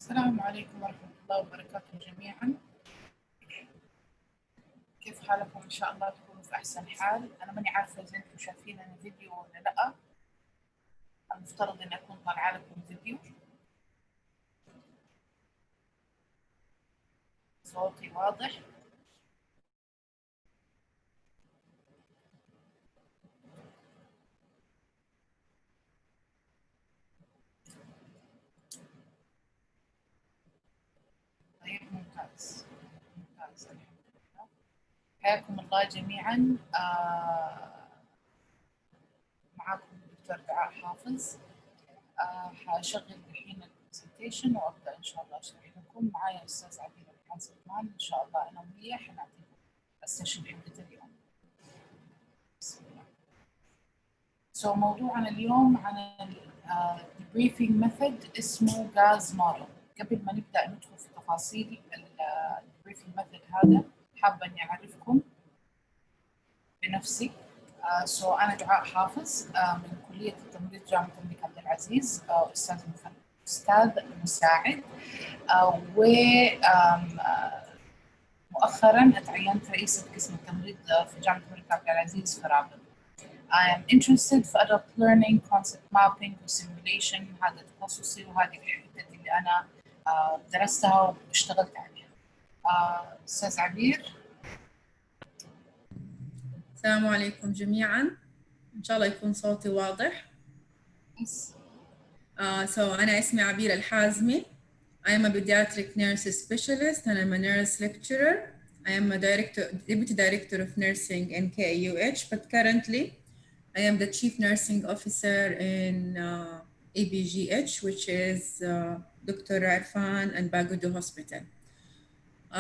السلام عليكم ورحمة الله وبركاته جميعا. كيف حالكم؟ إن شاء الله تكونوا في أحسن حال. أنا ماني عارفة إذا أنتم شايفين الفيديو ولا لأ. المفترض إن أكون طالعة لكم فيديو. صوتي واضح؟ طيب ممتاز ممتاز الحمد لله. حياكم الله جميعا. معكم الدكتور دعاء حافظ. هشغل الحين البرزنتيشن وابدا ان شاء الله اشرح لكم. معايا استاذ عبير الحازمي ان شاء الله انا وياه حنعطيكم السيشن حقت اليوم. بسم الله. موضوعنا اليوم عن الديبريفينج ميثود اسمه G.A.S Model. قبل ما نبدا ندخل في تفاصيل الديبريفينج ميثود هذا حابه اني اعرفكم بنفسي. أنا دعاء حافظ من كلية التمريض جامعة الملك عبد العزيز، أستاذ مساعد، ومؤخرا تعينت رئيسة قسم التمريض في جامعة الملك عبد العزيز في رابغ. I am interested في adult learning, concept mapping و simulation. هذا تخصصي وهذه الحتة اللي أنا درستها واشتغلت عليها. أستاذ عبير. السلام عليكم جميعا. إن شاء الله يكون صوتي واضح. أنا اسمي عبير الحازمي. I am a pediatric nurse specialist and I'm a nurse lecturer. I am a deputy director of nursing in KUH, but currently I am the chief nursing officer in ABGH, which is Dr. Irfan and Bagudu Hospital.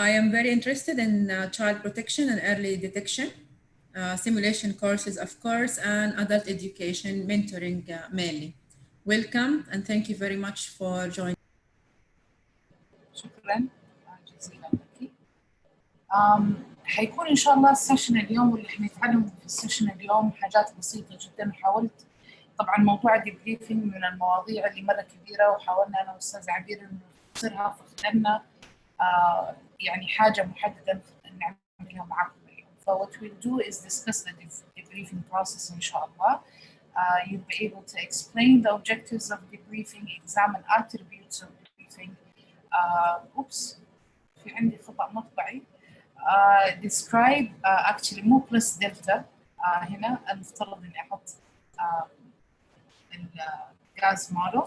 I am very interested in child protection and early detection. Simulation courses, of course, and adult education mentoring mainly. Welcome and thank you very much for joining. شكرا جزيلا لك. حيكون ان شاء الله السيشن اليوم واللي حنتعلم في السيشن اليوم حاجات بسيطه جدا. حاولت طبعا موضوع الديبريفينج من المواضيع اللي مره كبيره، وحاولنا انا واستاذ عبير نختصرها فاخترنا يعني حاجه محدده نعملها معكم اليوم. So what we'll do is discuss the debriefing process إن شاء الله. You'll be able to explain the objectives of debriefing, examine attributes of debriefing. في عندي خطأ مطبعي. Describe actually مو plus delta. هنا المفترض إني أحط G.A.S model.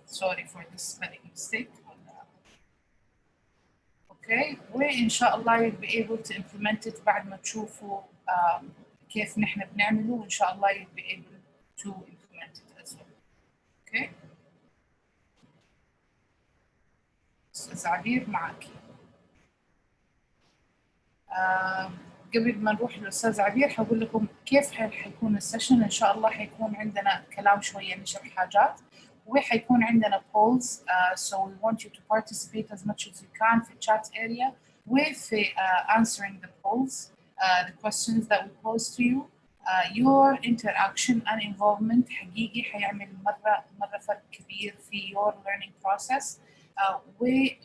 Sorry for this spelling mistake. Okay. وإن شاء الله you'll be able to implement it بعد ما تشوفوا كيف نحن بنعمله، وإن شاء الله you'll be able to implement it as well. Okay. أستاذ عبير معك. قبل ما نروح للأستاذ عبير حقول لكم كيف حيكون السيشن. إن شاء الله حيكون عندنا كلام شوية نشرح حاجات، وحيكون عندنا polls. So we want you to participate as much as you can في chat area وفي answering the polls, the questions that we pose to you. Your interaction and involvement حقيقي حيعمل مرة فرق كبير في your learning process.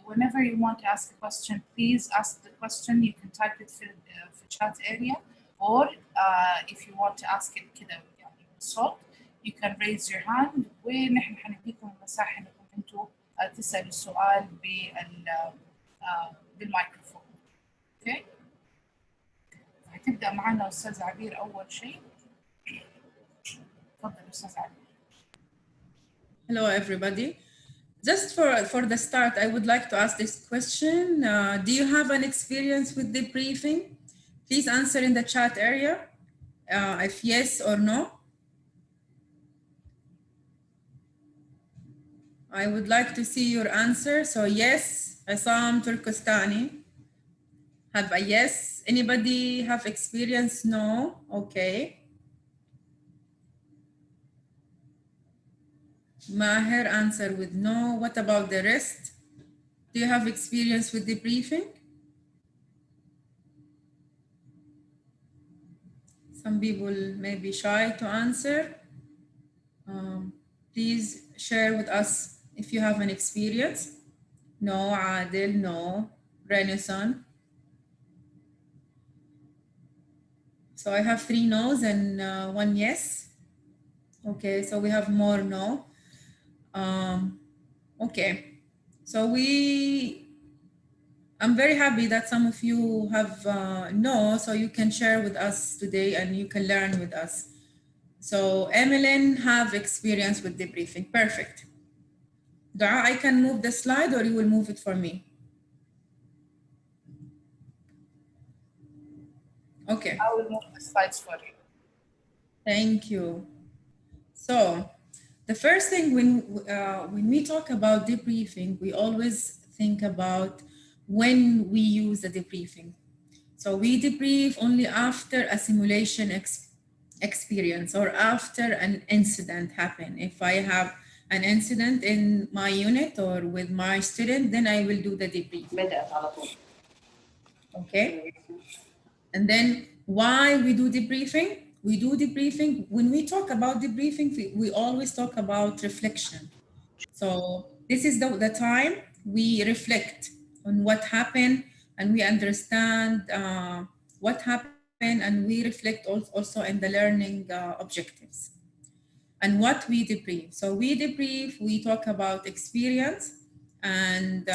Whenever you want to ask a question, please ask the question. You can type it في chat area, or if you want to ask it كده يعني بالصوت, you can raise your hand ونحن حنديكم المساحة انكم انتوا تسألوا السؤال بالميكروفون. اوكي. هتبدأ معنا أستاذ عبير أول شيء. تفضل أستاذ عبير. Hello everybody. Just for the start, I would like to ask this question. Do you have an experience with debriefing? Please answer in the chat area if yes or no. I would like to see your answer. So yes, Assam Turkestani have a yes. Anybody have experience? No. Okay. Maher answer with no. What about the rest? Do you have experience with debriefing? Some people may be shy to answer. Please share with us if you have an experience. No. Adil, no. Renaissance. So I have 3 no's and 1 yes. Okay, so we have more no. Okay, so I'm very happy that some of you have no, so you can share with us today and you can learn with us. So Emmeline have experience with debriefing. Perfect. Duaa, I can move the slide or you will move it for me? Okay. I will move the slides for you. Thank you. So the first thing when we talk about debriefing, we always think about when we use the debriefing. So we debrief only after a simulation experience or after an incident happened. If I have an incident in my unit or with my student, then I will do the debrief. Okay. And then why we do debriefing? We do debriefing. When we talk about debriefing, we always talk about reflection. So this is the time we reflect on what happened and we understand what happened and we reflect also in the learning objectives. And what we debrief. So we debrief, we talk about experience and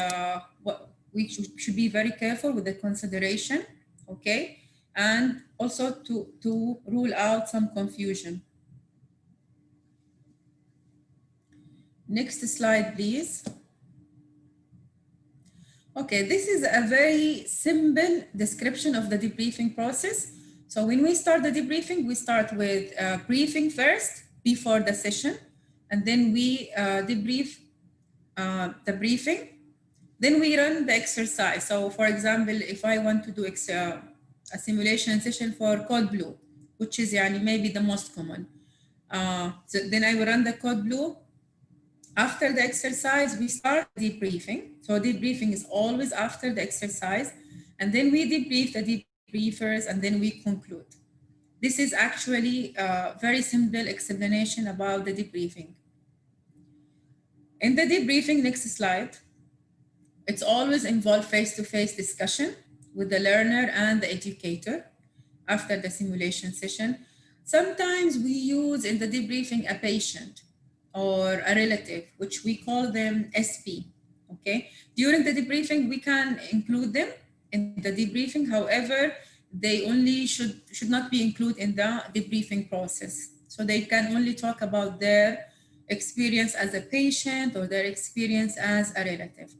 what we should be very careful with the consideration, okay? And also to rule out some confusion. Next slide, please. Okay, this is a very simple description of the debriefing process. So when we start the debriefing, we start with briefing first before the session, and then we debrief the briefing. Then we run the exercise. So for example, if I want to do a simulation session for Code Blue, which is maybe the most common, so then I will run the Code Blue. After the exercise, we start debriefing. So debriefing is always after the exercise. And then we debrief the debriefers and then we conclude. This is actually a very simple explanation about the debriefing. In the debriefing, next slide, it's always involved face-to-face discussion with the learner and the educator after the simulation session. Sometimes we use in the debriefing a patient or a relative, which we call them SP, okay? During the debriefing, we can include them in the debriefing. However, they only should not be included in the debriefing process. So they can only talk about their experience as a patient or their experience as a relative.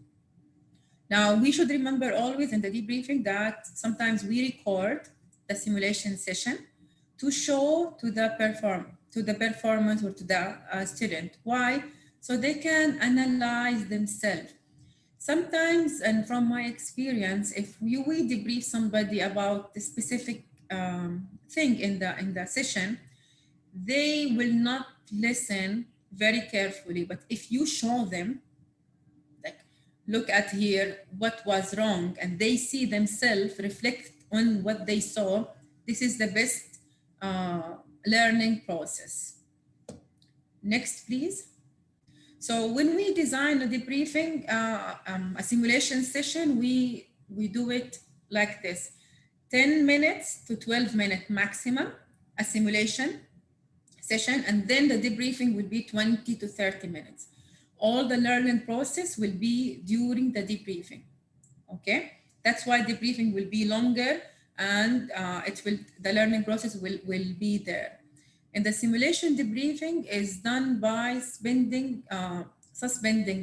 Now, we should remember always in the debriefing that sometimes we record the simulation session to show to the performance or to the student. Why? So they can analyze themselves. Sometimes, and from my experience, if we debrief somebody about the specific thing in the session, they will not listen very carefully. But if you show them, like, look at here, what was wrong, and they see themselves reflect on what they saw, this is the best learning process. Next, please. So when we design a debriefing, a simulation session, we do it like this: 10 minutes to 12 minutes maximum, a simulation session, and then the debriefing will be 20 to 30 minutes. All the learning process will be during the debriefing, okay? That's why debriefing will be longer and the learning process will be there. And the simulation debriefing is done by suspending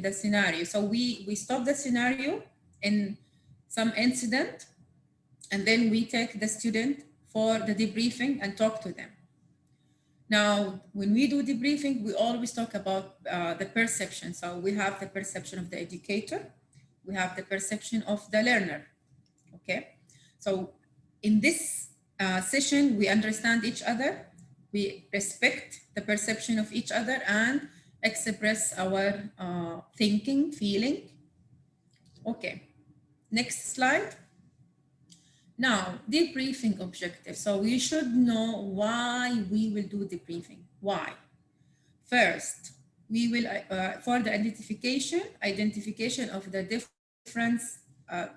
the scenario. So we stop the scenario in some incident, and then we take the student for the debriefing and talk to them. Now, when we do debriefing, we always talk about the perception. So we have the perception of the educator, we have the perception of the learner, okay? So in this session, we understand each other, we respect the perception of each other and express our thinking, feeling. Okay, next slide. Now, debriefing objective. So we should know why we will do debriefing. Why? First, we will, for the identification of the different different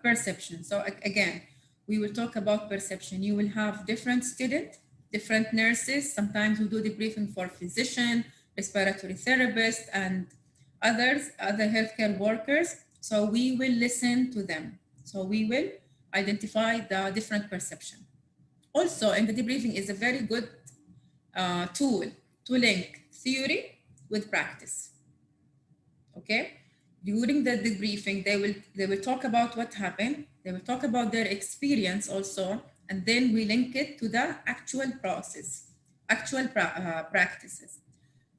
perceptions. So again, we will talk about perception. You will have different students, different nurses. Sometimes we do debriefing for physician, respiratory therapist, and other healthcare workers. So we will listen to them. So we will identify the different perception. Also, in the debriefing is a very good tool to link theory with practice. Okay, during the debriefing, they will talk about what happened. They will talk about their experience also, and then we link it to the actual process, actual practices.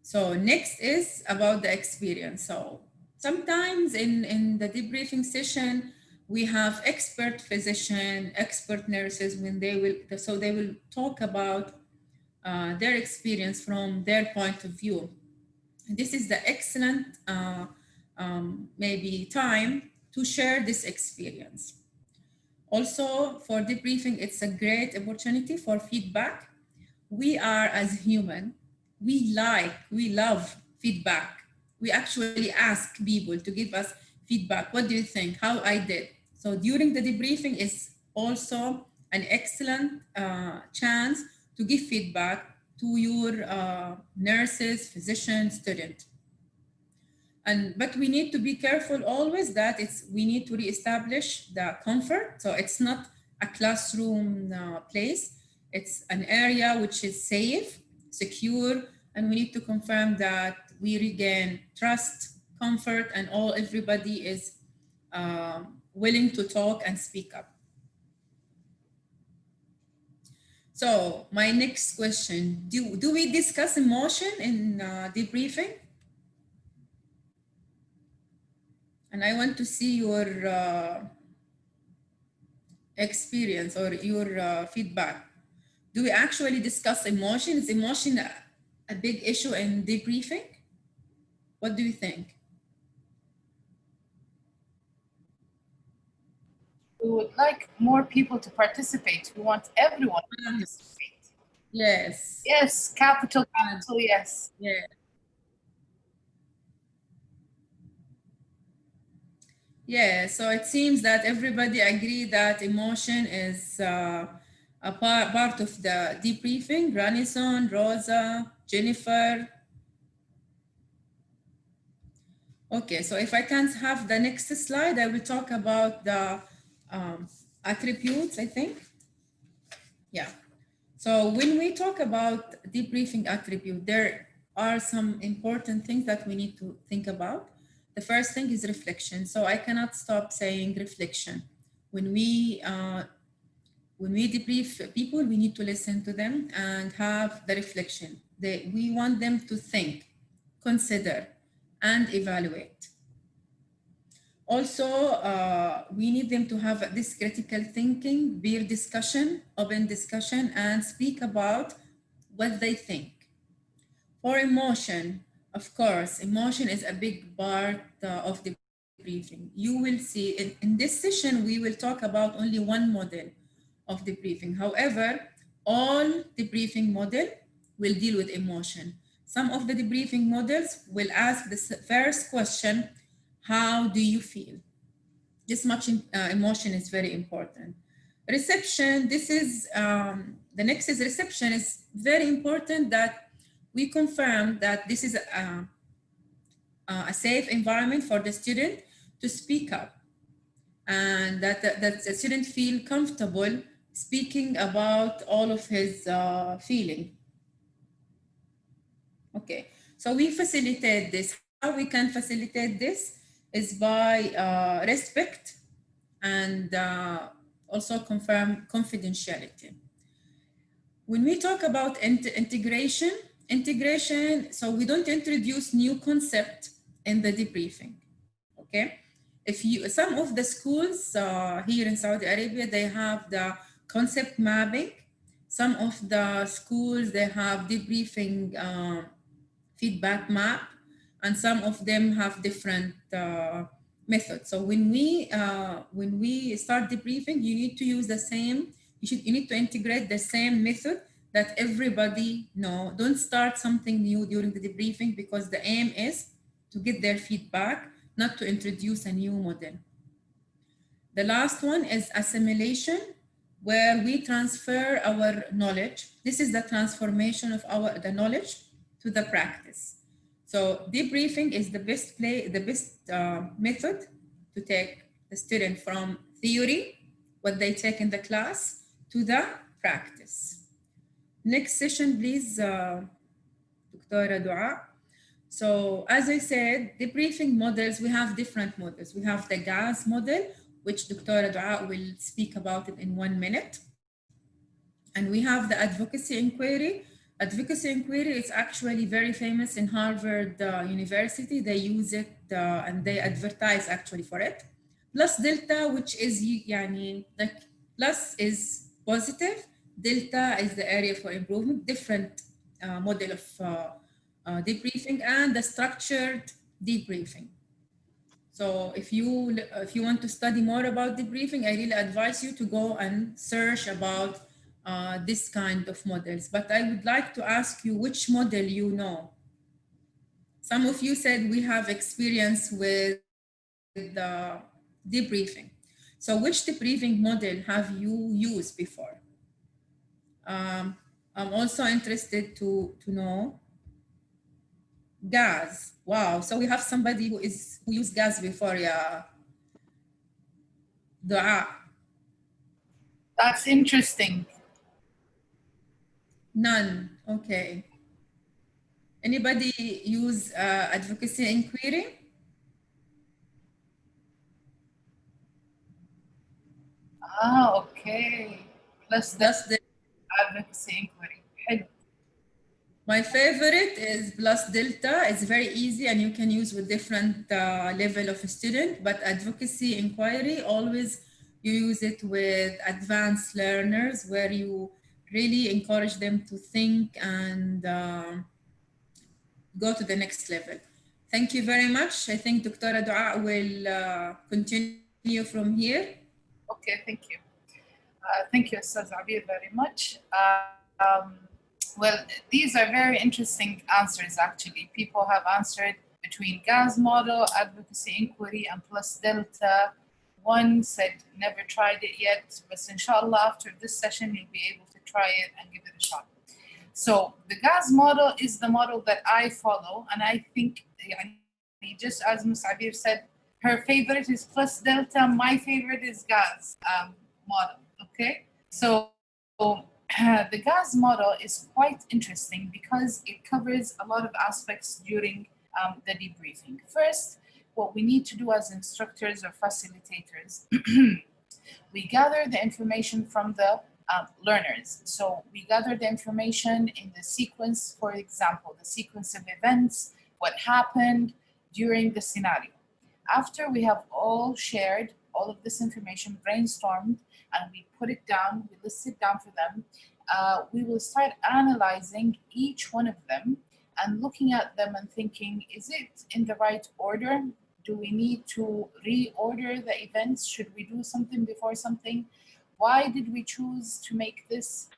So next is about the experience. So sometimes in the debriefing session, we have expert physician, expert nurses when they will talk about their experience from their point of view. And this is the excellent maybe time to share this experience. Also for debriefing, it's a great opportunity for feedback. We are as human, we love feedback. We actually ask people to give us feedback. What do you think? How I did? So during the debriefing is also an excellent chance to give feedback to your nurses, physicians, student. But we need to be careful always that we need to reestablish the comfort. So it's not a classroom place. It's an area which is safe, secure, and we need to confirm that we regain trust, comfort, and everybody is willing to talk and speak up. So my next question, do we discuss emotion in debriefing? And I want to see your experience or your feedback. Do we actually discuss emotion? Is emotion a big issue in debriefing? What do you think? We would like more people to participate. We want everyone to participate. Yes. Yes, capital, yes. Yeah. Yeah, so it seems that everybody agree that emotion is a part of the debriefing. Ranison, Rosa, Jennifer. Okay, so if I can have the next slide, I will talk about the attributes, I think. Yeah. So when we talk about debriefing attribute, there are some important things that we need to think about. The first thing is reflection. So I cannot stop saying reflection. When we debrief people, we need to listen to them and have the reflection. We want them to think, consider, and evaluate. Also, we need them to have this critical thinking, peer discussion, open discussion, and speak about what they think. For emotion, of course, emotion is a big part of the debriefing. You will see in this session, we will talk about only one model of debriefing. However, all debriefing model will deal with emotion. Some of the debriefing models will ask the first question, how do you feel? This much emotion is very important. Reception, this is, the next is reception is very important that we confirm that this is a safe environment for the student to speak up and that the student feel comfortable speaking about all of his feeling. Okay, so we facilitate this. How we can facilitate this is by respect and also confirm confidentiality. When we talk about integration, so we don't introduce new concept in the debriefing, okay? Some of the schools here in Saudi Arabia, they have the concept mapping. Some of the schools, they have debriefing feedback map, and some of them have different methods. So when we start debriefing, you need to use the same, you need to integrate the same method that everybody know. Don't start something new during the debriefing because the aim is to get their feedback, not to introduce a new model. The last one is assimilation, where we transfer our knowledge. This is the transformation of the knowledge to the practice. So debriefing is the best method to take the student from theory, what they take in the class, to the practice. Next session, please, Dr.Duaa. So as I said, debriefing models, we have different models. We have the G.A.S model, which Dr.Duaa will speak about it in 1 minute. And we have the advocacy inquiry. Advocacy inquiry is actually very famous in Harvard University. They use it and they advertise actually for it. Plus delta, which is like plus is positive. Delta is the area for improvement, different model of debriefing, and the structured debriefing. So if you want to study more about debriefing, I really advise you to go and search about this kind of models. But I would like to ask you which model you know. Some of you said we have experience with debriefing. So which debriefing model have you used before? I'm also interested to know G.A.S. Wow. So we have somebody who used G.A.S before, yeah. Duaa. That's interesting. None. Okay. Anybody use advocacy inquiry? Ah, okay. Plus Plus the advocacy inquiry. حلو. My favorite is plus delta. It's very easy and you can use with different level of student, but advocacy inquiry, always you use it with advanced learners where you really encourage them to think and go to the next level. Thank you very much. I think Dr. Duaa will continue from here. Okay, thank you. Thank you, Ms.Abeer, very much. Well, these are very interesting answers, actually. People have answered between G.A.S model, advocacy inquiry, and plus delta. One said never tried it yet, but inshallah, after this session, you'll be able to try it and give it a shot. So the G.A.S model is the model that I follow, and I think, just as Ms.Abeer said, her favorite is plus delta, my favorite is G.A.S model, okay? So the G.A.S model is quite interesting because it covers a lot of aspects during the debriefing. First, what we need to do as instructors or facilitators, we gather the information from the learners. So we gather the information in the sequence, for example, the sequence of events, what happened during the scenario. After we have all shared all of this information, brainstormed, and we put it down, we list it down for them, we will start analyzing each one of them and looking at them and thinking, is it in the right order? Do we need to reorder the events? Should we do something before something? Why did we choose to make this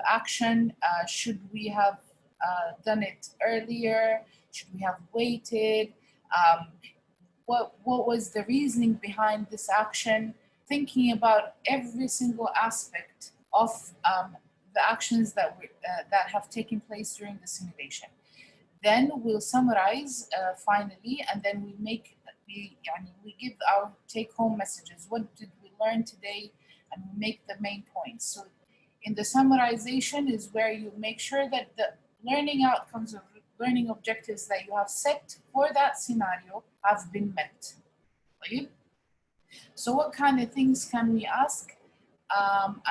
action? Should we have done it earlier? Should we have waited? What was the reasoning behind this action? Thinking about every single aspect of the actions that have taken place during the simulation. Then we'll summarize finally, and then we give our take-home messages. What did we learn today? And we make the main points. So in the summarization is where you make sure that the learning outcomes or learning objectives that you have set for that scenario have been met. Right? So what kind of things can we ask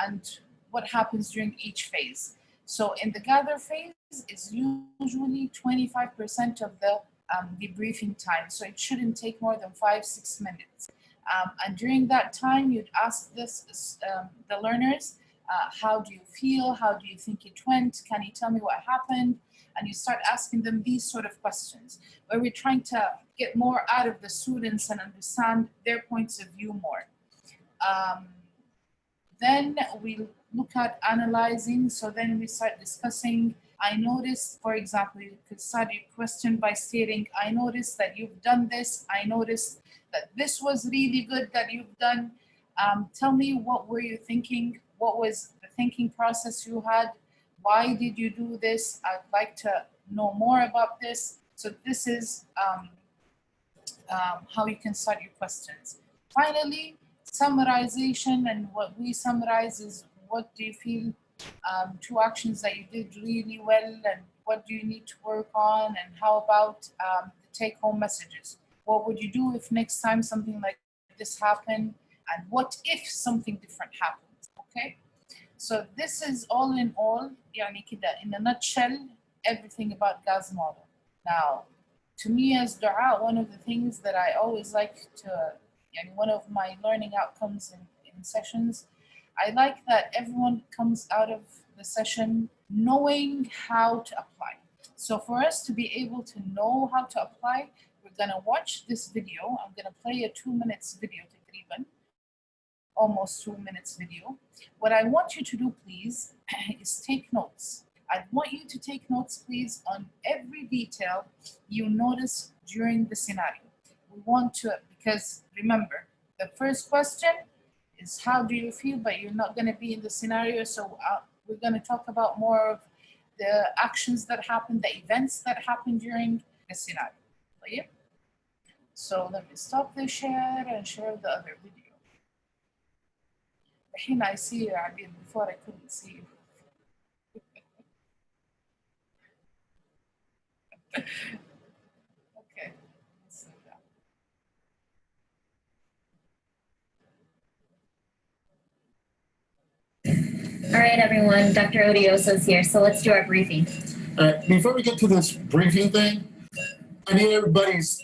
and what happens during each phase? So in the gather phase is usually 25% of the debriefing time. So it shouldn't take more than 5-6 minutes. And during that time, you'd ask the learners, how do you feel? How do you think it went? Can you tell me what happened? And you start asking them these sort of questions, where we're trying to get more out of the students and understand their points of view more. Then we look at analyzing. So then we start discussing I noticed, for example, you could start your question by stating, I noticed that you've done this. I noticed that this was really good that you've done. Tell me, what were you thinking? What was the thinking process you had? Why did you do this? I'd like to know more about this. So this is how you can start your questions. Finally, summarization, and what we summarize is what do you feel, 2 actions that you did really well, and what do you need to work on, and how about the take-home messages? What would you do if next time something like this happened, and what if something different happens, okay? So this is all in all, يعني كده, in a nutshell, everything about G.A.S model. Now, to me as Duaa, one of the things that I always like to, and one of my learning outcomes in sessions, I like that everyone comes out of the session knowing how to apply. So for us to be able to know how to apply, we're gonna watch this video. I'm gonna play a 2 minutes video, تقريباً, almost 2 minutes video. What I want you to do, please, is take notes. I want you to take notes, please, on every detail you notice during the scenario. We want to, because remember, the first question is how do you feel, but you're not going to be in the scenario. So we're going to talk about more of the actions that happen, the events that happen during the scenario. Okay? So let me stop the share and share the other video. I see you, Abeer. Before I couldn't see you. Okay. All right, everyone, Dr. Odioso's here, so let's do our briefing. Before we get to this briefing thing, I need everybody's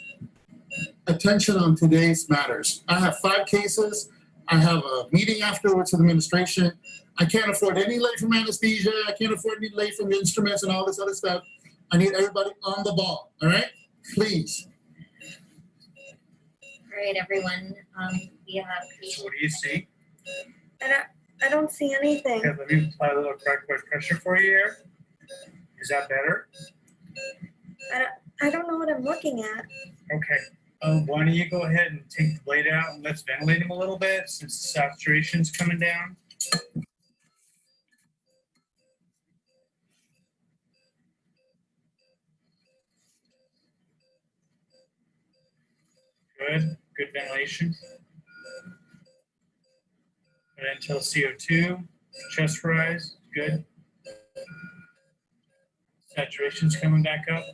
attention on today's matters. I have 5 cases. I have a meeting afterwards with administration. I can't afford any late from anesthesia. I can't afford any late from instruments and all this other stuff. I need everybody on the ball, all right? Please. All right, everyone, we have... So what do you see? I don't see anything. Okay, let me apply a little correct blood pressure for you here. Is that better? I don't know what I'm looking at. Okay. Why don't you go ahead and take the blade out and let's ventilate him a little bit since the saturation's coming down. Good. Good ventilation. And until CO2, chest rise. Good. Saturation's coming back up.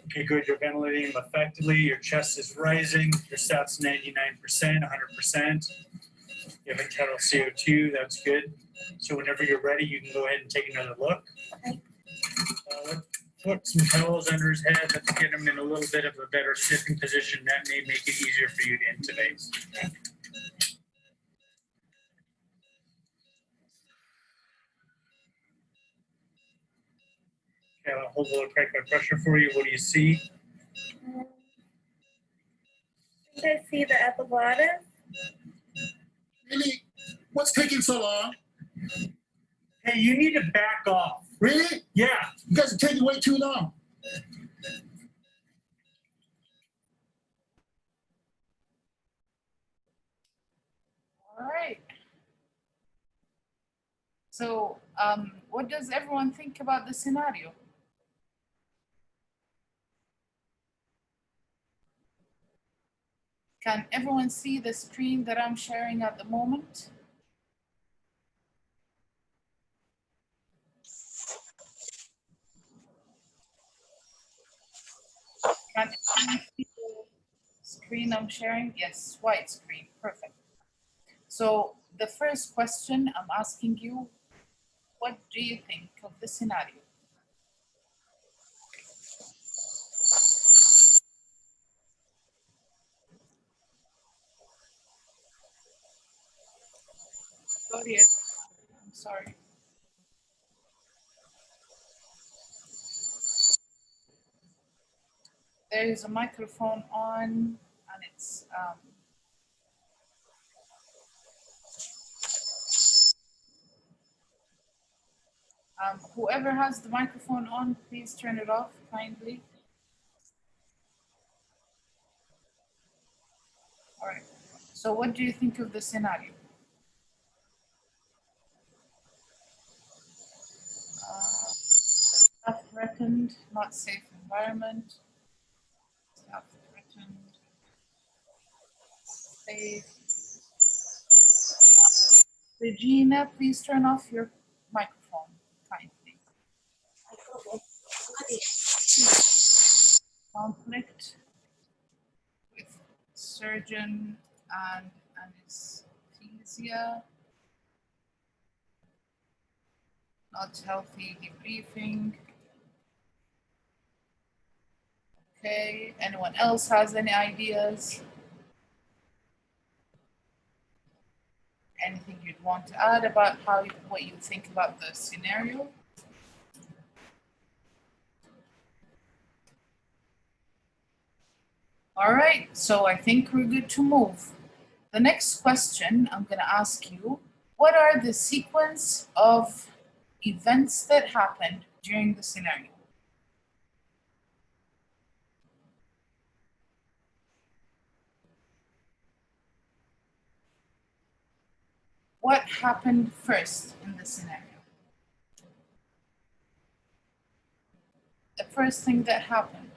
Okay, good. You're ventilating him effectively. Your chest is rising. Your sat's 99%, 100%. You have internal CO2. That's good. So whenever you're ready, you can go ahead and take another look. Okay. Let's put some towels under his head. Let's get him in a little bit of a better sitting position. That may make it easier for you to intubate. Okay, I'll hold a little correct blood pressure for you. What do you see? I think I see the epiglottis. Really? What's taking so long? Hey, you need to back off. Really? Yeah. You guys are taking way too long. All right. So what does everyone think about the scenario? Can everyone see the screen that I'm sharing at the moment? Can everyone see the screen I'm sharing? Yes, white screen, perfect. So the first question I'm asking you, what do you think of the scenario? Sorry, I'm sorry. There is a microphone on and it's Whoever has the microphone on, please turn it off kindly. All right. So what do you think of the scenario? Staff threatened, not safe environment. Staff threatened, safe. Regina, please turn off your microphone kindly. Conflict with surgeon and anesthesia. Not healthy debriefing. Okay, anyone else has any ideas? Anything you'd want to add about what you think about the scenario? All right, so I think we're good to move. The next question I'm going to ask you, what are the sequence of events that happened during the scenario? What happened first in the scenario? The first thing that happened.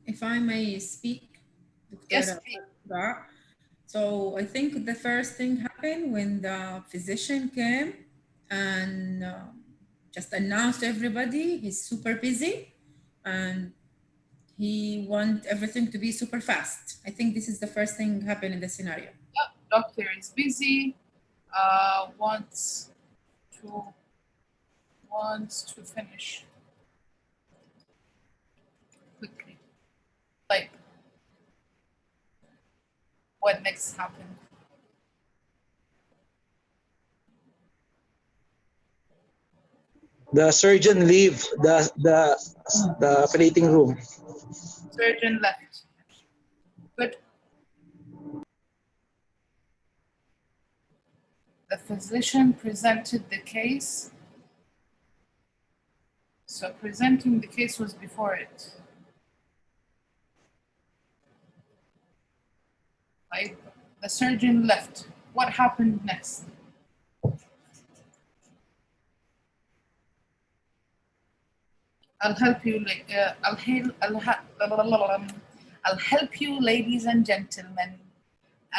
If I may speak, Dr. Yes, please. Duaa. So I think the first thing happened when the physician came and just announced to everybody he's super busy and he wants everything to be super fast. I think this is the first thing happened in the scenario. Yep, doctor is busy, wants to finish quickly. Like, what next happened? The surgeon leave the operating room. Surgeon left. Good. The physician presented the case. So presenting the case was before it. Right? The surgeon left. What happened next? I'll help you. I'll help you, ladies and gentlemen.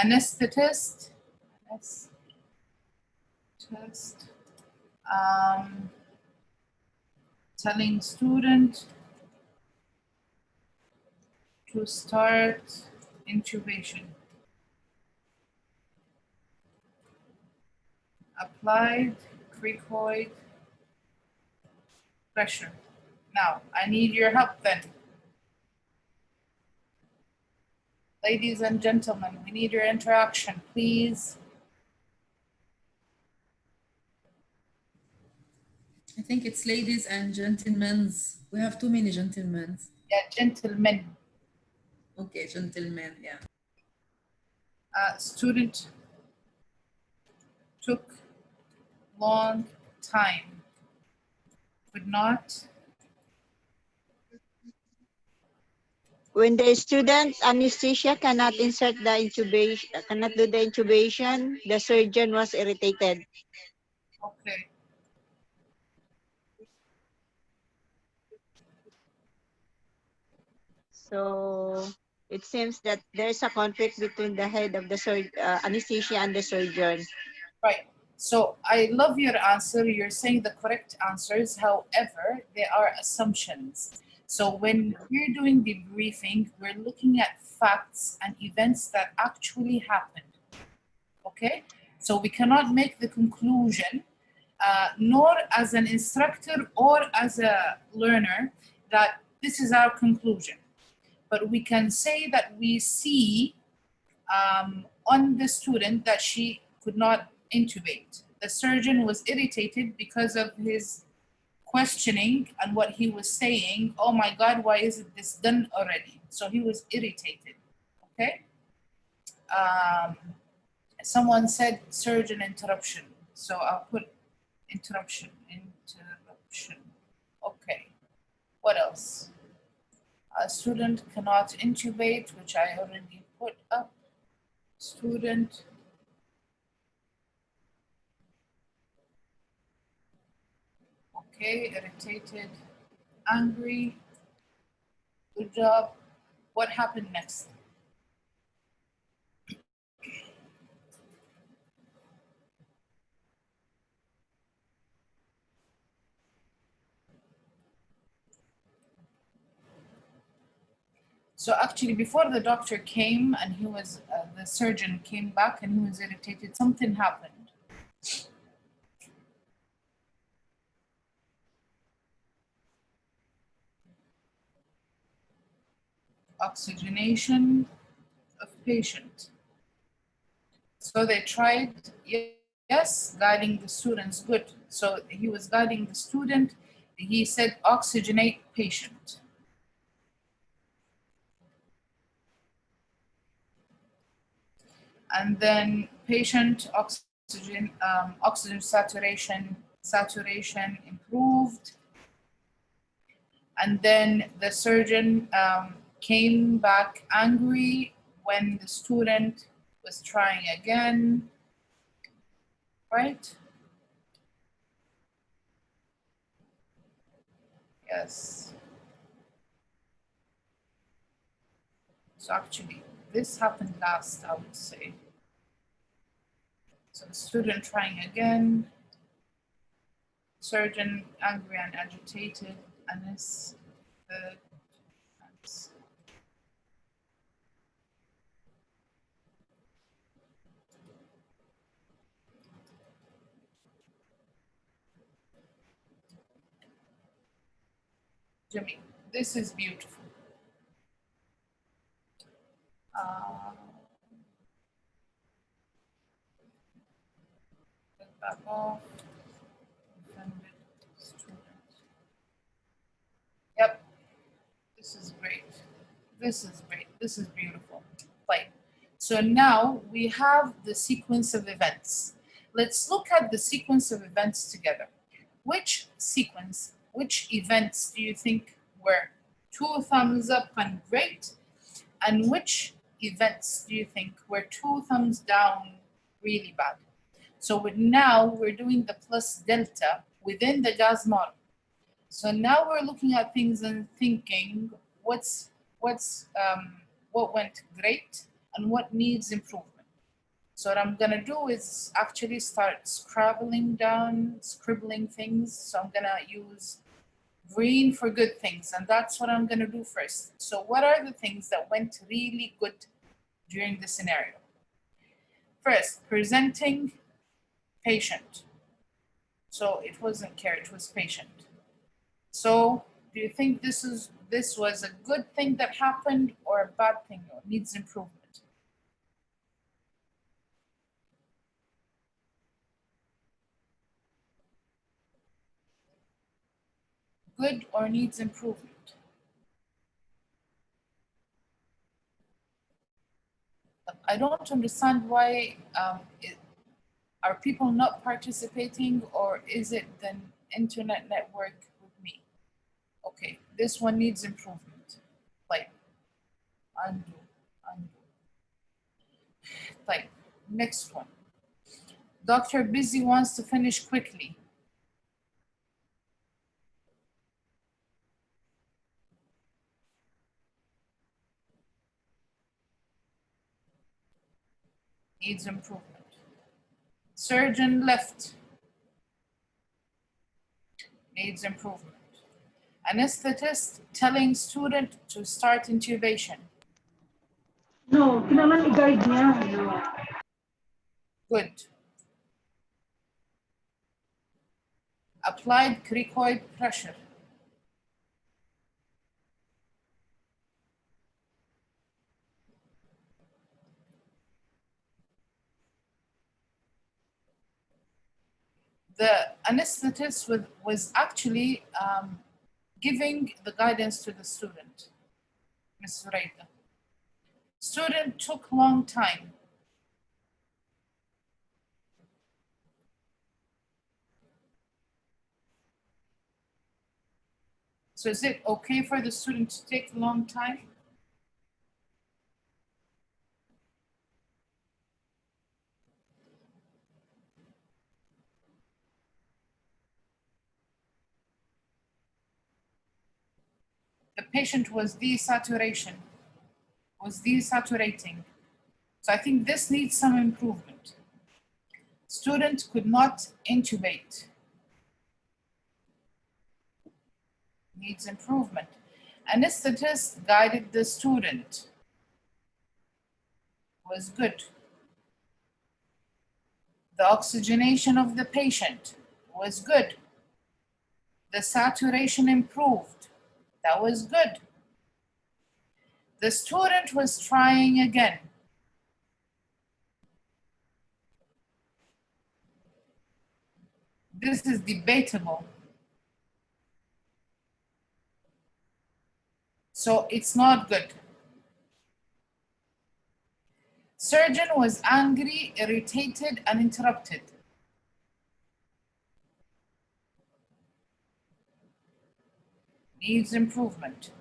Anesthetist. Telling student to start intubation. Applied cricoid pressure. Now, I need your help then. Ladies and gentlemen, we need your interaction, please. I think it's ladies and gentlemen's. We have too many gentlemen's. Yeah, gentlemen. Okay, gentlemen, yeah. Student took long time. Could not. When the student anesthesia cannot insert the intubation, cannot do the intubation, the surgeon was irritated. Okay. So it seems that there's a conflict between the head of the anesthesia and the surgeon. Right. So I love your answer. You're saying the correct answers. However, there are assumptions. So when we're doing debriefing, we're looking at facts and events that actually happened. Okay? So we cannot make the conclusion, nor as an instructor or as a learner, that this is our conclusion. But we can say that we see on the student that she could not intubate. The surgeon was irritated because of his questioning and what he was saying, oh my God, why isn't this done already? So he was irritated, okay? Someone said surgeon interruption. So I'll put interruption. Okay, what else? A student cannot intubate, which I already put up. Student okay, irritated, angry. Good job. What happened next? So actually, before the doctor came and he was, the surgeon came back and he was irritated, something happened. Oxygenation of patient. So they tried, yes, guiding the students, good. So he was guiding the student. He said oxygenate patient. And then patient oxygen saturation improved. And then the surgeon came back angry when the student was trying again, right? Yes. So actually, this happened last, I would say. So the student trying again, surgeon angry and agitated, anesthetic. Jimmy, this is beautiful. Get back off. Offended student. Yep, this is great. This is great. This is beautiful. Right. So now we have the sequence of events. Let's look at the sequence of events together. Which sequence, which events do you think were 2 thumbs up and great? And which events do you think were 2 thumbs down really bad? So now we're doing the plus delta within the G.A.S model. So now we're looking at things and thinking what went great and what needs improvement. So what I'm gonna do is actually start scribbling things. So I'm gonna use green for good things, and that's what I'm gonna do first. So what are the things that went really good during the scenario? First, presenting patient. So it wasn't care, it was patient. So do you think this was a good thing that happened or a bad thing or needs improvement? Good or needs improvement? I don't understand why are people not participating, or is it the internet network with me? Okay, this one needs improvement. Like, undo. Like, next one. Doctor busy wants to finish quickly. Needs improvement. Surgeon left. Needs improvement. Anesthetist telling student to start intubation. No, kailangan i-guide niya. No. Good. Applied cricoid pressure. The anesthetist was actually giving the guidance to the student, Ms. Zuraida. Student took long time. So is it okay for the student to take a long time? The patient was desaturating. So I think this needs some improvement. Student could not intubate. Needs improvement. Anesthetist guided the student. Was good. The oxygenation of the patient was good. The saturation improved. That was good. The student was trying again. This is debatable. So it's not good. Surgeon was angry, irritated, and interrupted. Needs improvement.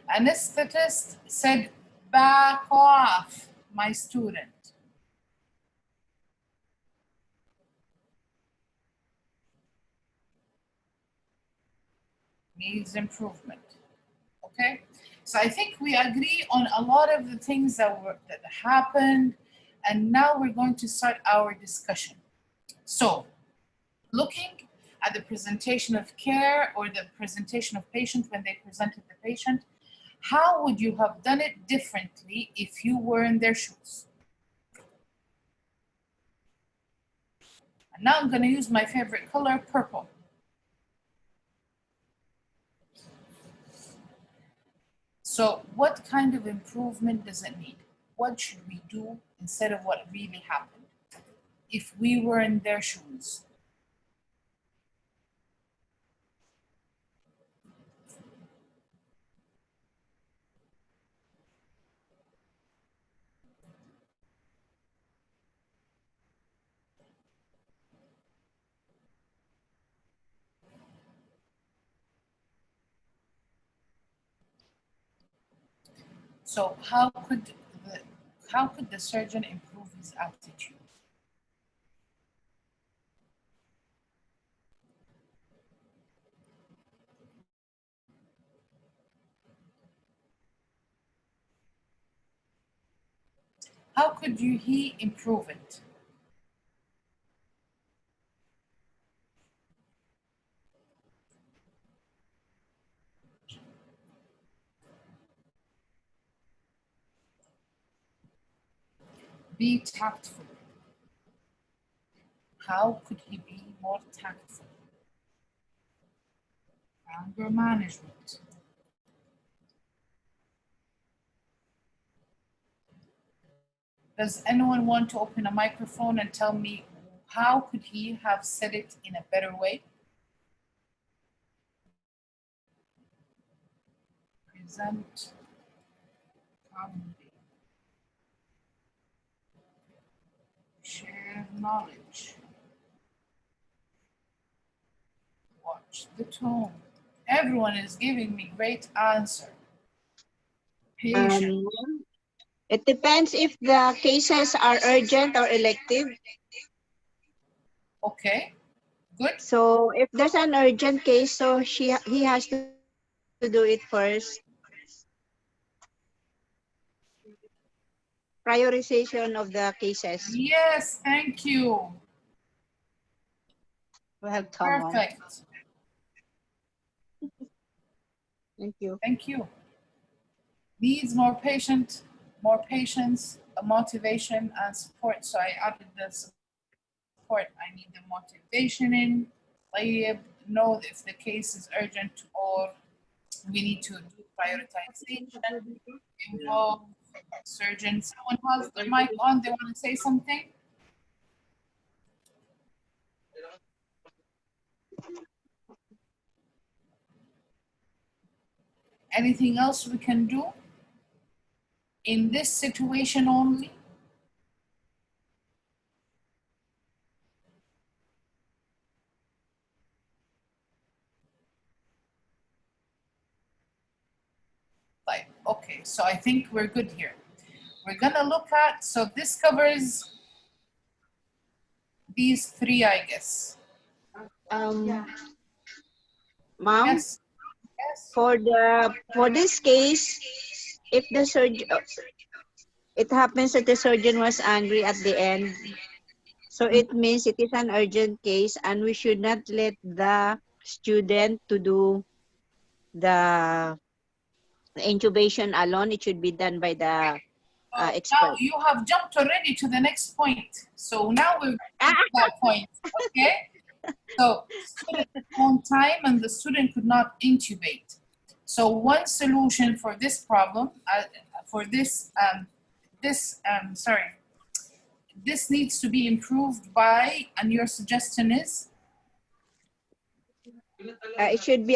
Anesthetist said, back off, my student. Needs improvement. Okay, so I think we agree on a lot of the things that happened, and now we're going to start our discussion. So, looking at the presentation of care or the presentation of patient when they presented the patient, how would you have done it differently if you were in their shoes? And now I'm going to use my favorite color, purple. So what kind of improvement does it need? What should we do instead of what really happened if we were in their shoes? So how could the surgeon improve his attitude? How could he improve it? Be tactful. How could he be more tactful? Anger management. Does anyone want to open a microphone and tell me how could he have said it in a better way? Present calmly. Share knowledge. Watch the tone. Everyone is giving me great answer. Patient. It depends if the cases are urgent or elective. Okay, good. So if there's an urgent case, so he has to do it first. Prioritization of the cases. Yes, thank you. Welcome. Perfect. Thank you. Thank you. Needs more patience, motivation, and support. So I added the support. I need the motivation in. Know if the case is urgent or we need to do prioritization. Involve surgeon. Someone has the mic on. They want to say something. Anything else we can do in this situation only? Like, okay, so I think we're good here. We're gonna look at, so this covers these three, I guess. Ma'am, Yes, yes. for this case, if the surgeon, it happens that the surgeon was angry at the end, so it means it is an urgent case, and we should not let the student to do the intubation alone. It should be done by the Now expert. you have jumped already to the next point. So now we're to that point, okay? So student on time and the student could not intubate. So one solution for this problem, this needs to be improved by, and your suggestion is? It should be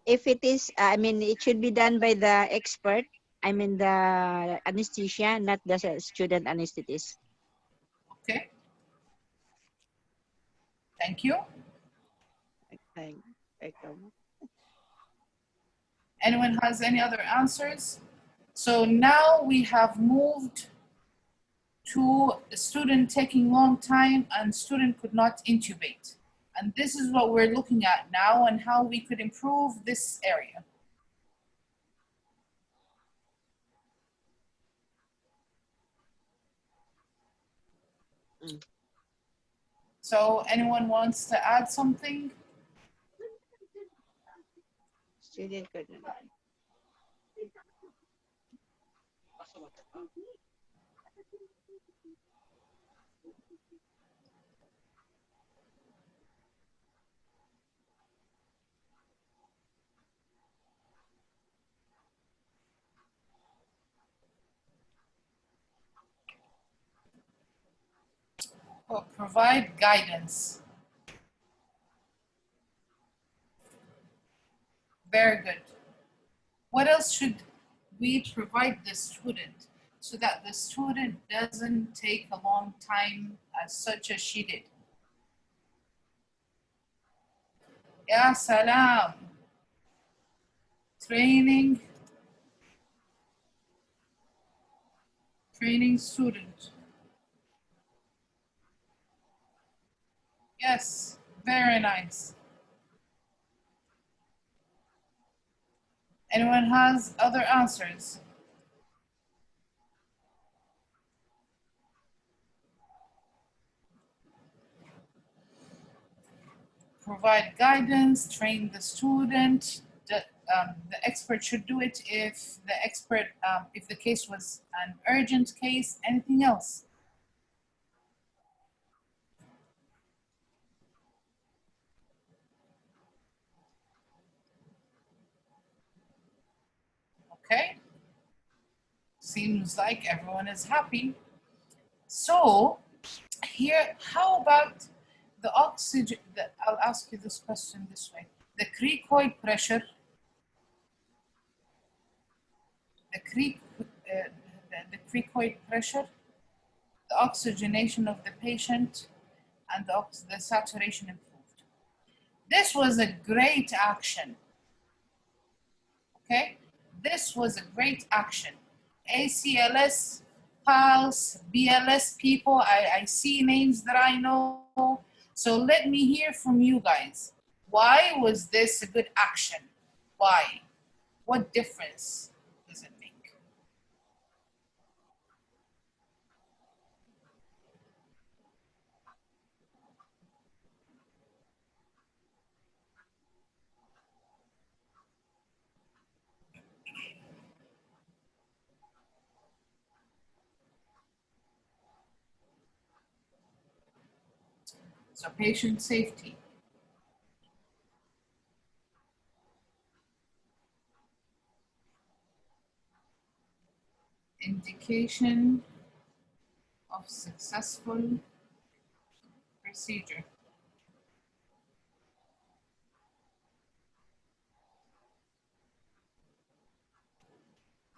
if it is, I mean, it should be done by the expert. I mean, the anesthesia, not the student anesthetist. Okay. Thank you. Anyone has any other answers? So now we have moved to a student taking long time and student could not intubate. And this is what we're looking at now and how we could improve this area. So anyone wants to add something? Student could not. Or provide guidance. Very good. What else should we provide the student so that the student doesn't take a long time as such as she did? Ya salam. Training student. Yes, very nice. Anyone has other answers? Provide guidance, train the student. The expert should do it if if the case was an urgent case. Anything else? Okay. Seems like everyone is happy. So here, how about the oxygen? I'll ask you this question this way. The cricoid pressure, the cricoid pressure, the oxygenation of the patient, and the saturation improved. This was a great action. Okay, this was a great action. ACLS, PALS, BLS people, I see names that I know. So let me hear from you guys. Why was this a good action? Why? What difference does it make? So patient safety. Indication of successful procedure.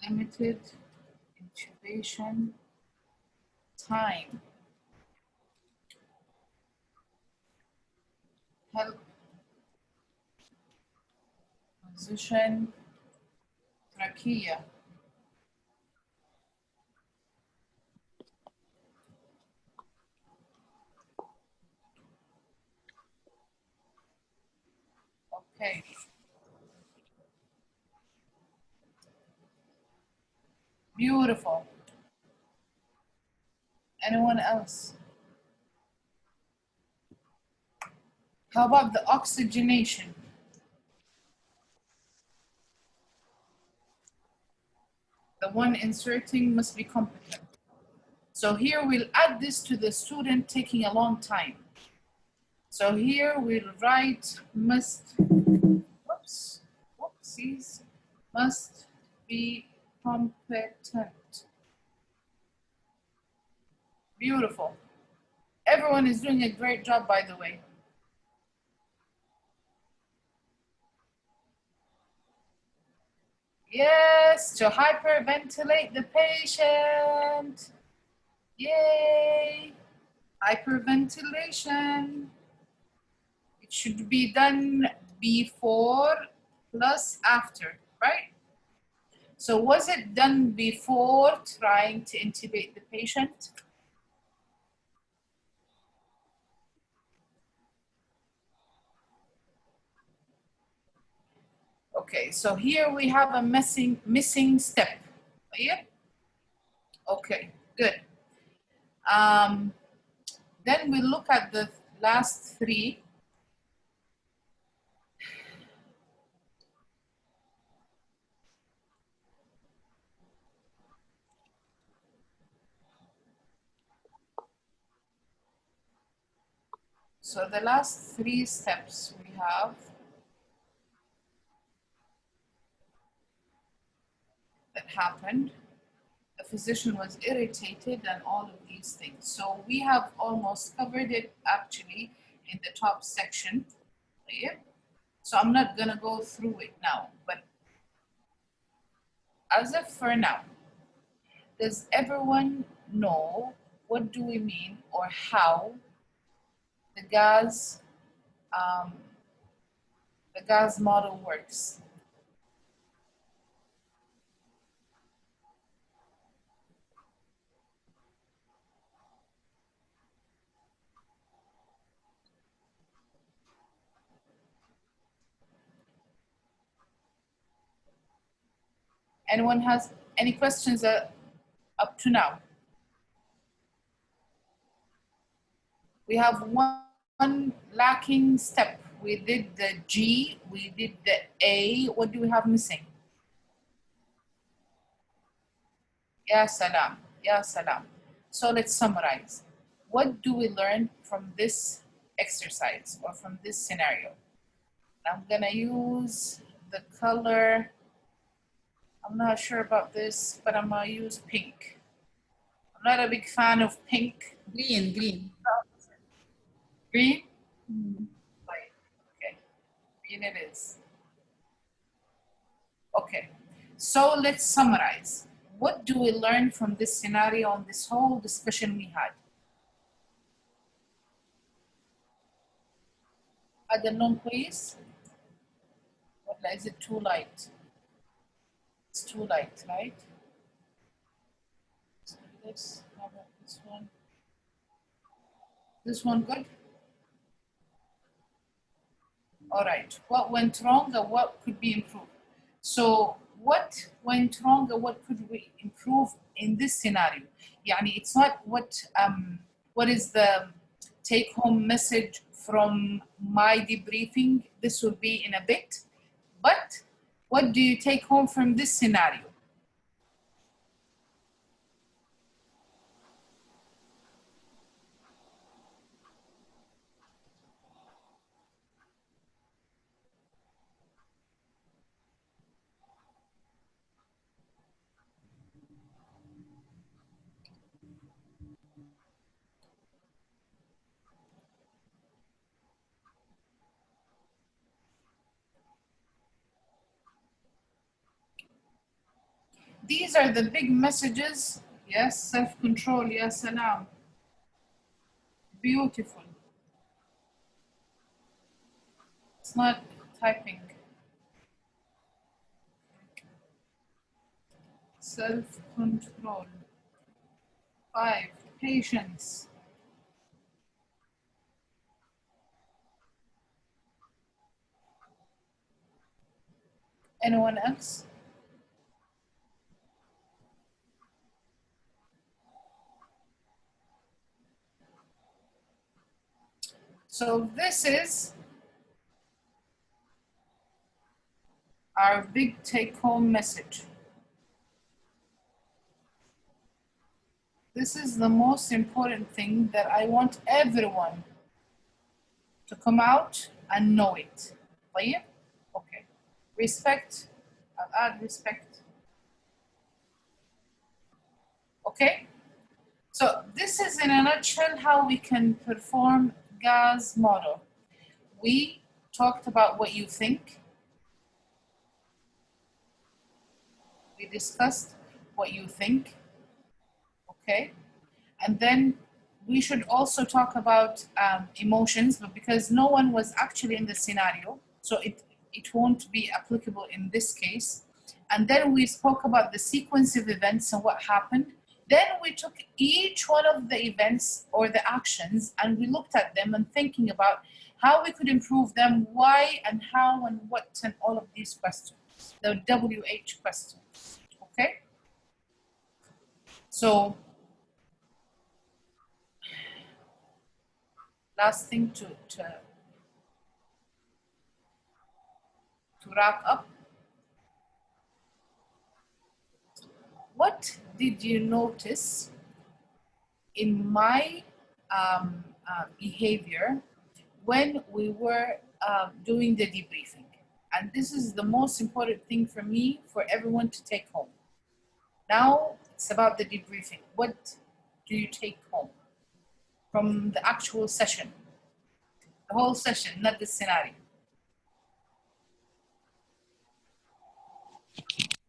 limited intubation time. Help position trachea. Okay. Beautiful. Anyone else? How about the oxygenation? The one inserting must be competent. So here we'll add this to the student taking a long time. So here we'll write must, whoopsies, must be competent. Beautiful. Everyone is doing a great job, by the way. Yes, to hyperventilate the patient. Yay! Hyperventilation. It should be done before plus after, right? So was it done before trying to intubate the patient? Okay, so here we have a missing step. Yep. Okay, good. Then we look at the last three. So the last three steps we have that happened. The physician was irritated and all of these things. So we have almost covered it actually in the top section. Yeah. So I'm not gonna go through it now, but as of for now, does everyone know what do we mean or how the GAS model works? Anyone has any questions up to now? We have one lacking step. We did the G, we did the A. What do we have missing? Ya salam, ya salam. So let's summarize. What do we learn from this exercise or from this scenario? I'm gonna use the color, I'm not sure about this, but I'm gonna use pink. I'm not a big fan of pink. Green. Green? Right. Okay, green it is. Okay, so let's summarize. What do we learn from this scenario and this whole discussion we had? هذا اللون كويس؟ ولا is it too light? It's too light, right? So let's how about this one? This one good? All right, what went wrong or what could be improved? So what went wrong or what could we improve in this scenario? يعني it's not what is the take-home message from my debriefing. This will be in a bit, but what do you take home from this scenario? these are the big messages. Yes, self-control, ya salam. Beautiful. It's not typing. Self-control. 5, patience. Anyone else? So this is our big take-home message. This is the most important thing that I want everyone to come out and know it. طيب? Okay. Respect. I'll add respect. Okay? So this is in a nutshell how we can perform G.A.S model. We talked about what you think. We discussed what you think. Okay? And then we should also talk about emotions, but because no one was actually in the scenario, so it won't be applicable in this case. And then we spoke about the sequence of events and what happened. Then we took each one of the events or the actions and we looked at them and thinking about how we could improve them, why and how and what, and all of these questions, the WH questions, okay? So, last thing to wrap up. What did you notice in my behavior when we were doing the debriefing? And this is the most important thing for me, for everyone to take home. Now it's about the debriefing. What do you take home from the actual session? The whole session, not the scenario.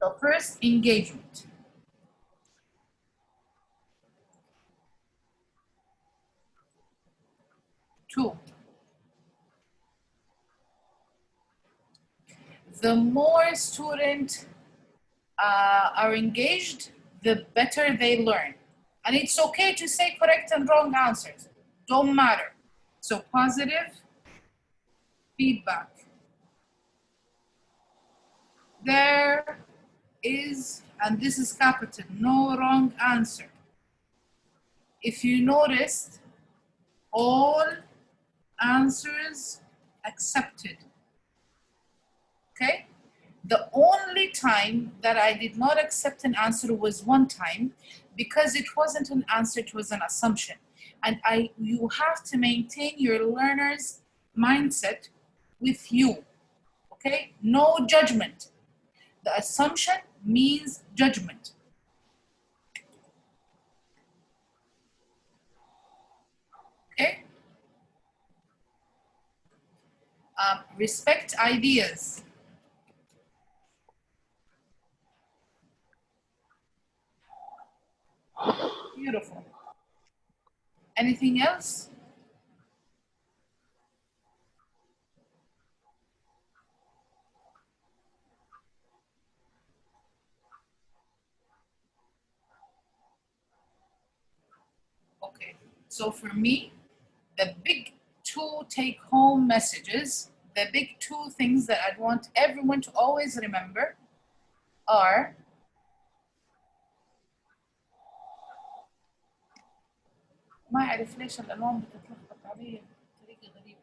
So first, engagement. Two, the more students are engaged, the better they learn. And it's okay to say correct and wrong answers. Don't matter. So positive feedback. There is, and this is capital, no wrong answer. If you noticed, all answers accepted. Okay? The only time that I did not accept an answer was one time, because it wasn't an answer, it was an assumption. And you have to maintain your learner's mindset with you, okay? No judgment. The assumption means judgment. Okay? Respect ideas. Beautiful. Anything else? Okay, so for me, the big two take-home messages, the big two things that I'd want everyone to always remember are ما أعرف ليش الألوان بتتلخبط علي بطريقة غريبة.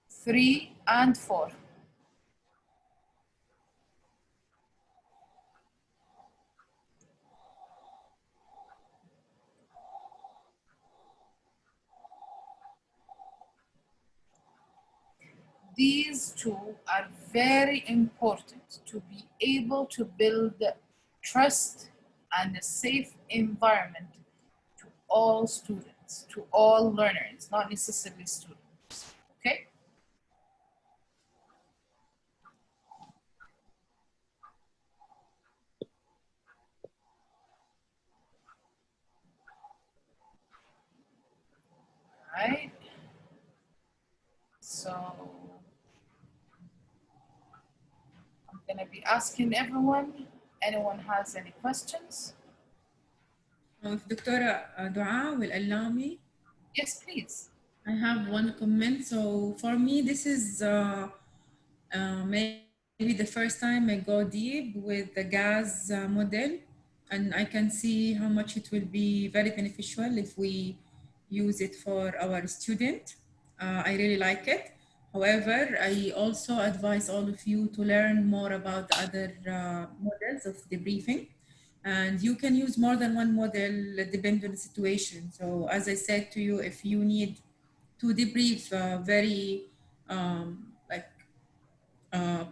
Three and four. These two are very important to be able to build trust and a safe environment to all students, to all learners, not necessarily students, okay? right. So I'm gonna be asking everyone. Anyone has any questions? دكتورة دعاء will allow me. Yes, please. I have one comment. So for me, this is maybe the first time I go deep with the G.A.S model, and I can see how much it will be very beneficial if we use it for our student. I really like it. However, I also advise all of you to learn more about the other models of debriefing. And you can use more than one model depending on the situation. So as I said to you, if you need to debrief very like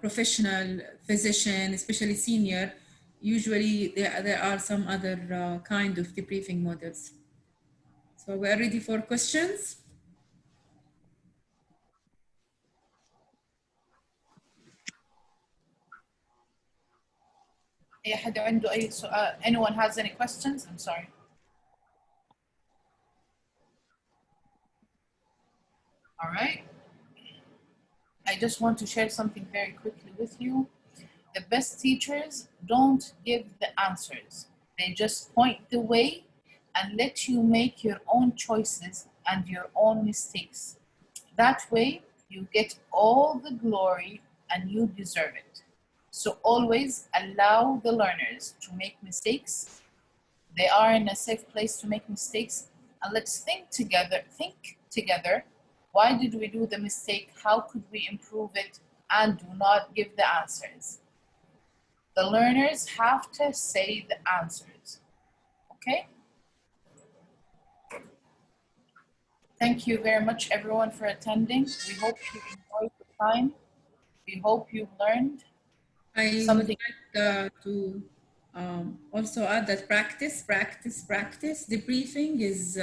professional physician, especially senior, usually there are some other kind of debriefing models. So we are ready for questions. أي حد عنده أي سؤال? Anyone has any questions? I'm sorry. All right. I just want to share something very quickly with you. The best teachers don't give the answers. They just point the way and let you make your own choices and your own mistakes. That way, you get all the glory and you deserve it. So always allow the learners to make mistakes. They are in a safe place to make mistakes. And let's think together, why did we do the mistake? How could we improve it? And do not give the answers. The learners have to say the answers, okay? Thank you very much, everyone, for attending. We hope you enjoyed the time. We hope you've learned something. I would like to also add that practice. Debriefing is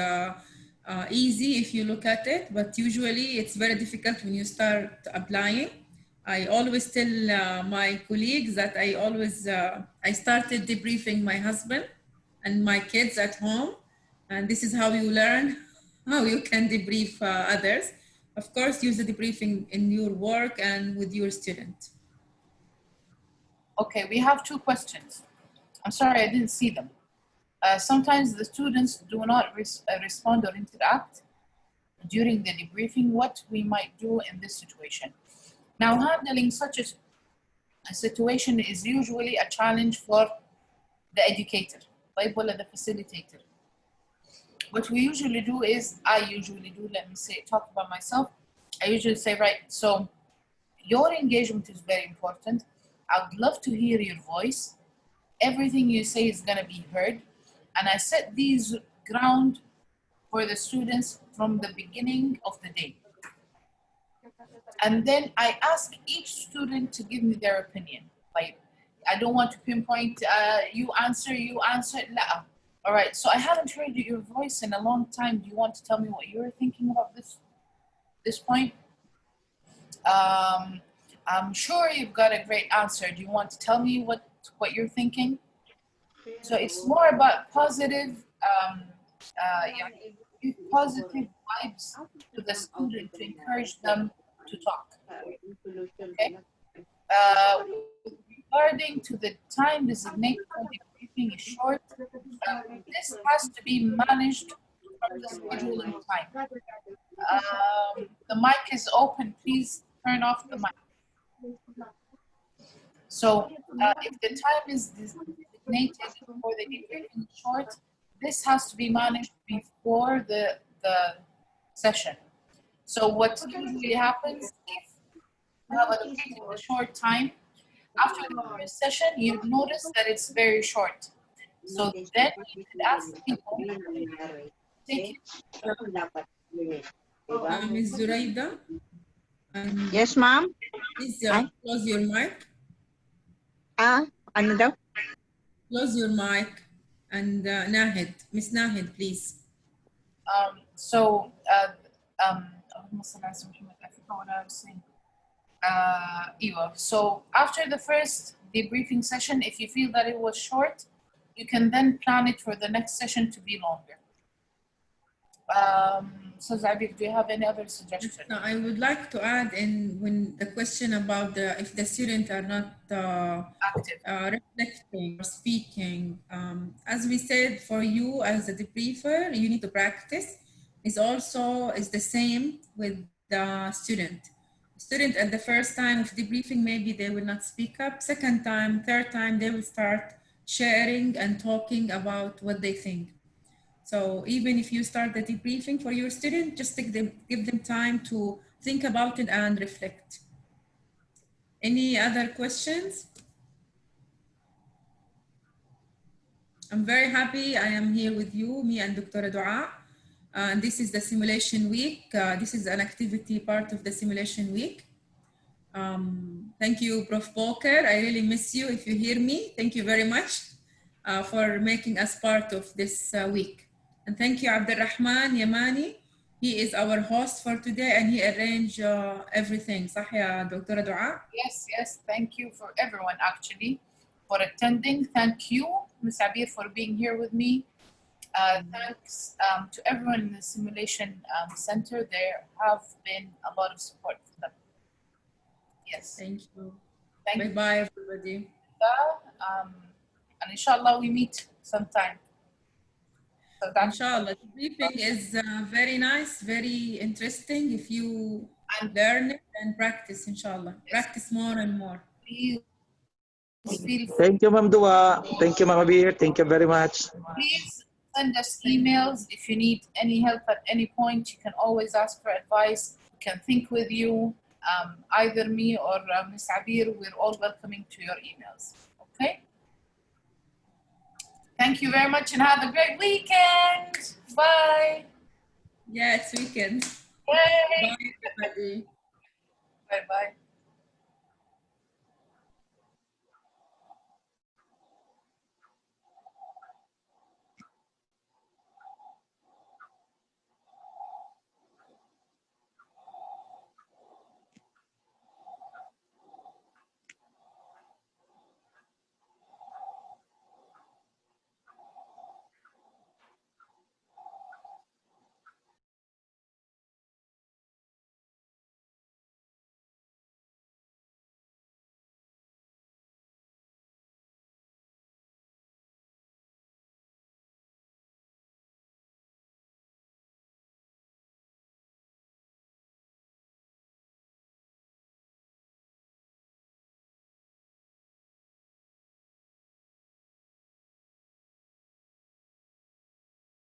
easy if you look at it, but usually it's very difficult when you start applying. I always tell my colleagues that I started debriefing my husband and my kids at home, and this is how you learn how you can debrief others. Of course, use the debriefing in your work and with your student. Okay, we have two questions. I'm sorry, I didn't see them. Sometimes the students do not respond or interact during the debriefing. What we might do in this situation? Now, handling such a situation is usually a challenge for the educator, the facilitator. What we usually do is, let me say, talk about myself. I usually say, right, so your engagement is very important. I would love to hear your voice. Everything you say is gonna be heard. And I set these ground for the students from the beginning of the day. And then I ask each student to give me their opinion. Like, I don't want to pinpoint, you answer, la. All right, so I haven't heard your voice in a long time. Do you want to tell me what you're thinking about this point? I'm sure you've got a great answer. Do you want to tell me what you're thinking? So it's more about positive, positive vibes to the student to encourage them to talk. Okay. Regarding to the time designated for debriefing is short, this has to be managed from the scheduling time. The mic is open. Please turn off the mic. So if the time is designated for the debriefing short, this has to be managed before the session. So what usually happens if you have allocated a short time, after the first session, you notice that it's very short. So then you could ask people to take it. Ms. Zuraida? Yes, ma'am. Please close your mic. Ano daw? Close your mic. And Nahid, Miss Nahid, please. I forgot what I was saying. So after the first debriefing session, if you feel that it was short, you can then plan it for the next session to be longer. So Abeer, do you have any other suggestion? No, I would like to add in when the question about if the students are not Active. reflecting or speaking. As we said, for you as a debriefer, you need to practice. Is the same with the student. Student at the first time of debriefing, maybe they will not speak up. Second time, third time, they will start sharing and talking about what they think. So even if you start the debriefing for your student, just give them time to think about it and reflect. Any other questions? I'm very happy I am here with you, me and Dr.Duaa. And this is the simulation week. This is an activity part of the simulation week. Thank you, Prof. Boker. I really miss you if you hear me. Thank you very much for making us part of this week. And thank you, Abdulrahman Yamani. He is our host for today and he arranged everything. صح يا دكتورة دعاء? Yes. Thank you for everyone actually for attending. Thank you, Ms. Abeer, for being here with me. Thanks to everyone in the simulation center. There have been a lot of support for them. Yes. Thank you. Thank you. Bye-bye, everybody. And inshallah, we meet sometime. So Inshallah, the briefing is very nice, very interesting. If you learn it and practice, inshallah. Yes. Practice more and more. Please feel free. Thank you, Ma'am Duaa. Thank you, Ma'am Abeer. Thank you very much. Please send us emails if you need any help at any point. You can always ask for advice. We can think with you. Either me or Ms. Abeer, we're all welcoming to your emails. Okay? Thank you very much and have a great weekend. Bye. Yeah, it's weekend. Yay. Bye, everybody. Bye-bye.